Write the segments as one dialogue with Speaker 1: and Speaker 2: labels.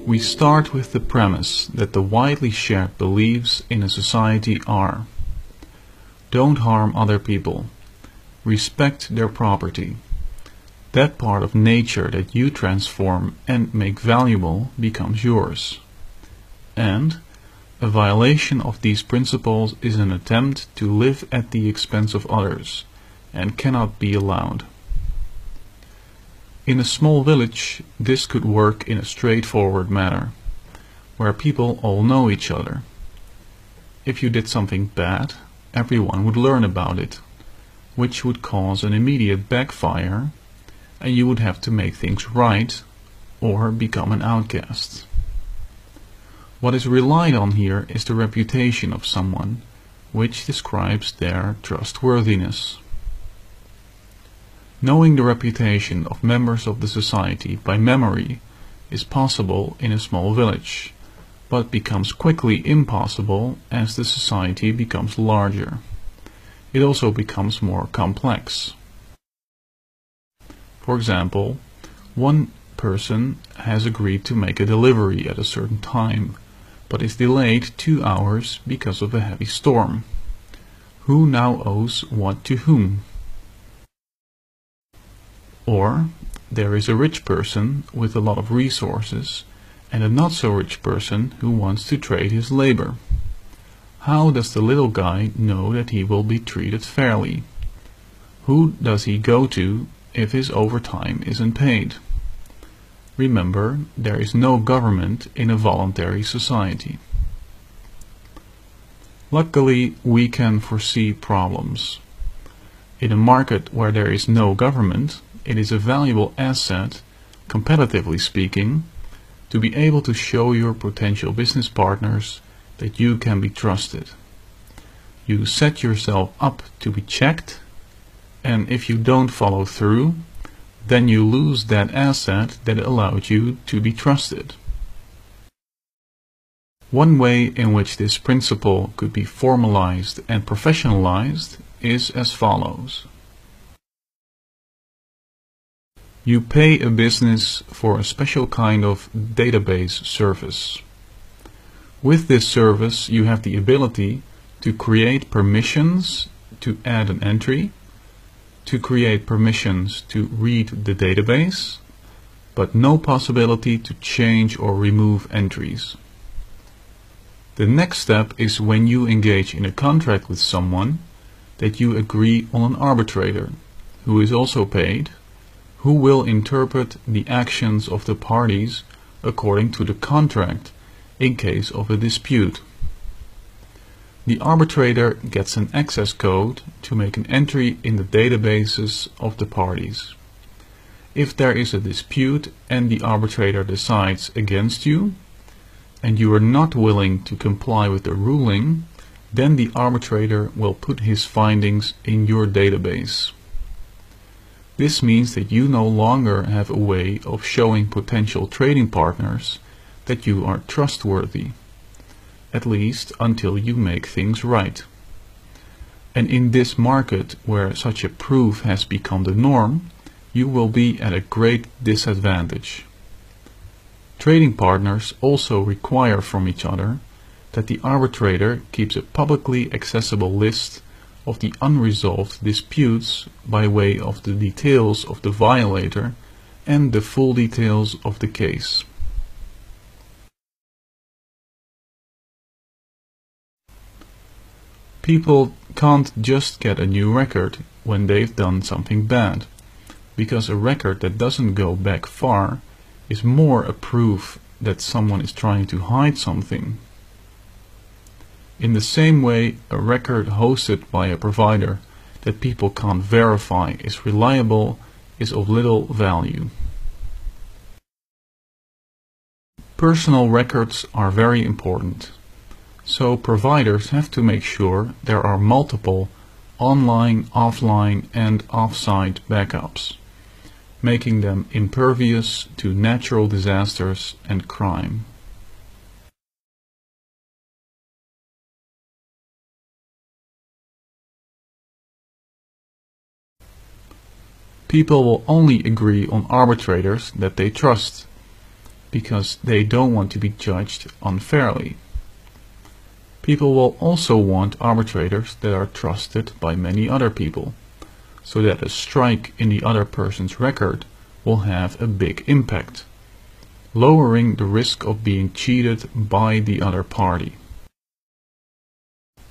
Speaker 1: We start with the premise that the widely shared beliefs in a society are: don't harm other people, respect their property, that part of nature that you transform and make valuable becomes yours, and a violation of these principles is an attempt to live at the expense of others and cannot be allowed. In a small village, this could work in a straightforward manner, where people all know each other. If you did something bad, everyone would learn about it, which would cause an immediate backfire, and you would have to make things right or become an outcast. What is relied on here is the reputation of someone, which describes their trustworthiness. Knowing the reputation of members of the society by memory is possible in a small village, but becomes quickly impossible as the society becomes larger. It also becomes more complex. For example, one person has agreed to make a delivery at a certain time, but is delayed 2 hours because of a heavy storm. Who now owes what to whom? Or, there is a rich person with a lot of resources and a not so rich person who wants to trade his labor. How does the little guy know that he will be treated fairly? Who does he go to if his overtime isn't paid? Remember, there is no government in a voluntary society. Luckily, we can foresee problems. In a market where there is no government, it is a valuable asset, competitively speaking, to be able to show your potential business partners that you can be trusted. You set yourself up to be checked, and if you don't follow through, then you lose that asset that allowed you to be trusted. One way in which this principle could be formalized and professionalized is as follows. You pay a business for a special kind of database service. With this service, you have the ability to create permissions to add an entry, to create permissions to read the database, but no possibility to change or remove entries. The next step is when you engage in a contract with someone that you agree on an arbitrator, who is also paid, who will interpret the actions of the parties according to the contract in case of a dispute. The arbitrator gets an access code to make an entry in the databases of the parties. If there is a dispute and the arbitrator decides against you, and you are not willing to comply with the ruling, then the arbitrator will put his findings in your database. This means that you no longer have a way of showing potential trading partners that you are trustworthy, at least until you make things right. And in this market where such a proof has become the norm, you will be at a great disadvantage. Trading partners also require from each other that the arbitrator keeps a publicly accessible list of the unresolved disputes by way of the details of the violator and the full details of the case. People can't just get a new record when they've done something bad, because a record that doesn't go back far is more a proof that someone is trying to hide something. In the same way, a record hosted by a provider that people can't verify is reliable is of little value. Personal records are very important, so providers have to make sure there are multiple online, offline and off-site backups, making them impervious to natural disasters and crime. People will only agree on arbitrators that they trust. because they don't want to be judged unfairly. People will also want arbitrators that are trusted by many other people, so that a strike in the other person's record will have a big impact, lowering the risk of being cheated by the other party.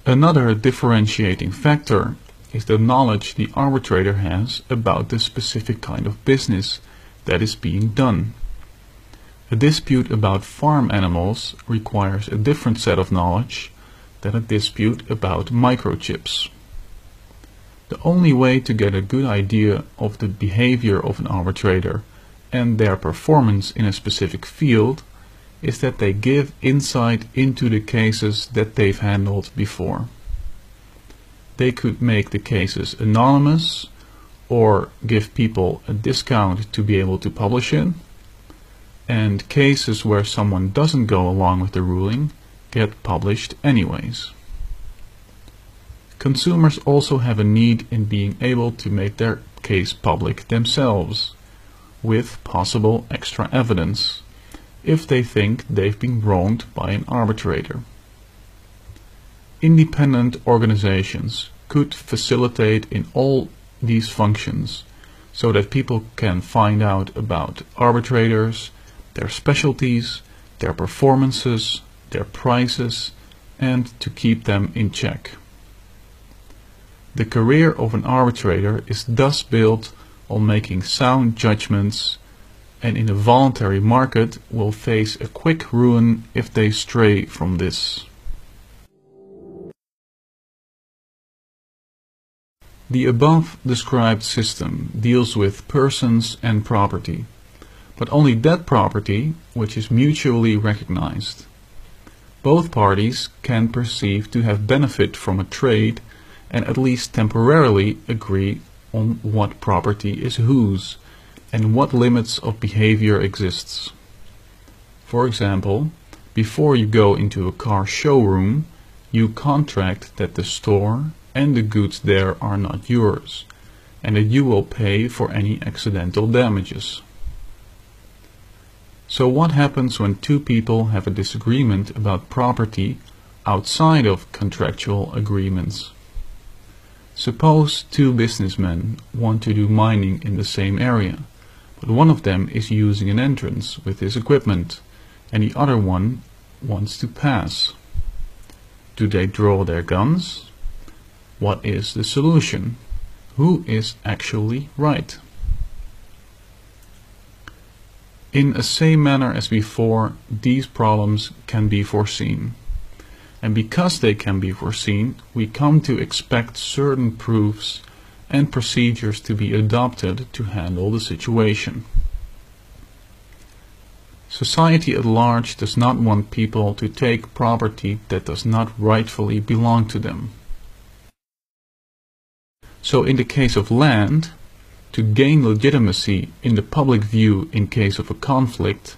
Speaker 1: Another differentiating factor is the knowledge the arbitrator has about the specific kind of business that is being done. A dispute about farm animals requires a different set of knowledge than a dispute about microchips. The only way to get a good idea of the behavior of an arbitrator and their performance in a specific field is that they give insight into the cases that they've handled before. They could make the cases anonymous or give people a discount to be able to publish it, and cases where someone doesn't go along with the ruling get published anyways. Consumers also have a need in being able to make their case public themselves, with possible extra evidence, if they think they've been wronged by an arbitrator. Independent organizations could facilitate in all these functions, so that people can find out about arbitrators, their specialties, their performances, their prices, and to keep them in check. The career of an arbitrator is thus built on making sound judgments, and in a voluntary market will face a quick ruin if they stray from this. The above described system deals with persons and property, but only that property which is mutually recognized. Both parties can perceive to have benefit from a trade and at least temporarily agree on what property is whose and what limits of behavior exists. For example, before you go into a car showroom, you contract that the store and the goods there are not yours, and that you will pay for any accidental damages. So what happens when two people have a disagreement about property outside of contractual agreements? Suppose two businessmen want to do mining in the same area, but one of them is using an entrance with his equipment, and the other one wants to pass. Do they draw their guns? What is the solution? Who is actually right? In the same manner as before, these problems can be foreseen. And because they can be foreseen, we come to expect certain proofs and procedures to be adopted to handle the situation. Society at large does not want people to take property that does not rightfully belong to them. So in the case of land, to gain legitimacy in the public view in case of a conflict,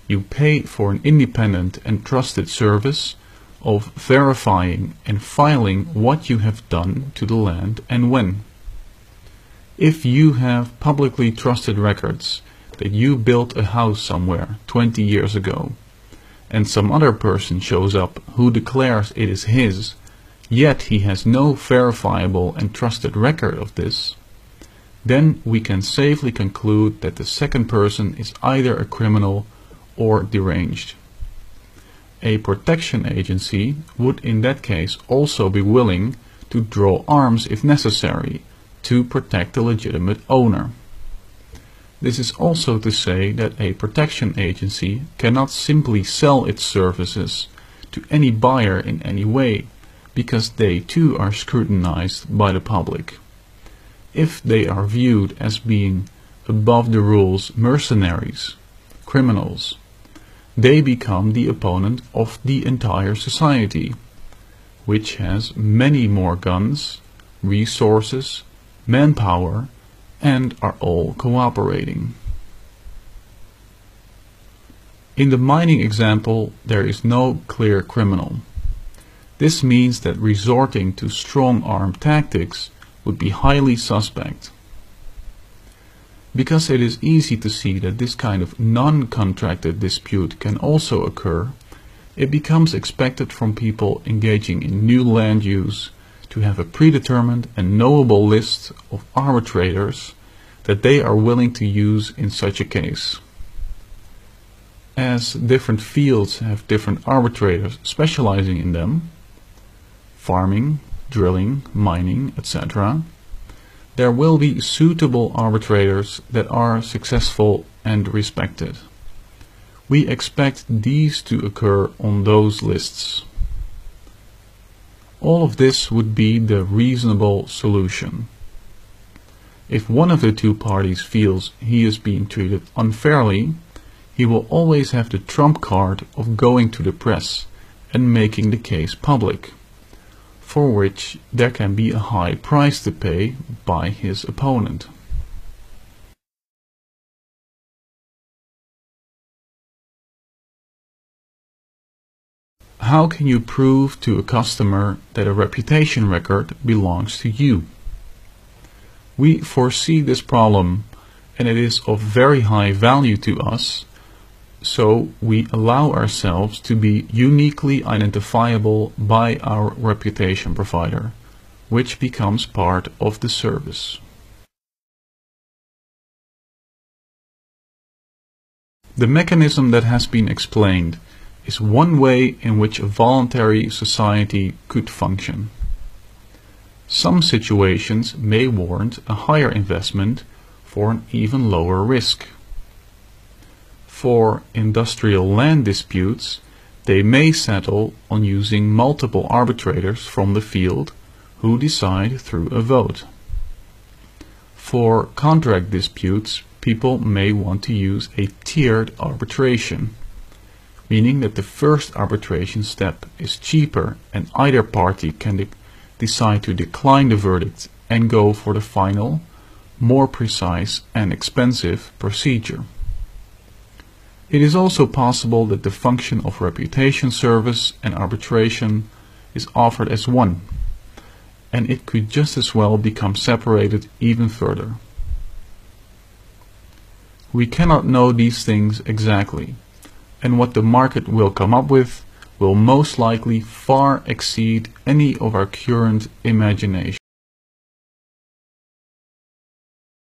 Speaker 1: you pay for an independent and trusted service of verifying and filing what you have done to the land and when. If you have publicly trusted records that you built a house somewhere 20 years ago, and some other person shows up who declares it is his, yet he has no verifiable and trusted record of this, then we can safely conclude that the second person is either a criminal or deranged. A protection agency would in that case also be willing to draw arms if necessary to protect the legitimate owner. This is also to say that a protection agency cannot simply sell its services to any buyer in any way, because they too are scrutinized by the public. If they are viewed as being above the rules mercenaries, criminals, they become the opponent of the entire society, which has many more guns, resources, manpower, and are all cooperating. In the mining example, there is no clear criminal. This means that resorting to strong-arm tactics would be highly suspect. Because it is easy to see that this kind of non-contracted dispute can also occur, it becomes expected from people engaging in new land use to have a predetermined and knowable list of arbitrators that they are willing to use in such a case. As different fields have different arbitrators specializing in them, farming, drilling, mining, etc., there will be suitable arbitrators that are successful and respected. We expect these to occur on those lists. All of this would be the reasonable solution. If one of the two parties feels he is being treated unfairly, he will always have the trump card of going to the press and making the case public, for which there can be a high price to pay by his opponent. How can you prove to a customer that a reputation record belongs to you? We foresee this problem, and it is of very high value to us, so we allow ourselves to be uniquely identifiable by our reputation provider, which becomes part of the service. The mechanism that has been explained is one way in which a voluntary society could function. Some situations may warrant a higher investment for an even lower risk. For industrial land disputes, they may settle on using multiple arbitrators from the field who decide through a vote. For contract disputes, people may want to use a tiered arbitration, meaning that the first arbitration step is cheaper and either party can decide to decline the verdict and go for the final, more precise and expensive procedure. It is also possible that the function of reputation service and arbitration is offered as one, and it could just as well become separated even further. We cannot know these things exactly, and what the market will come up with will most likely far exceed any of our current imagination.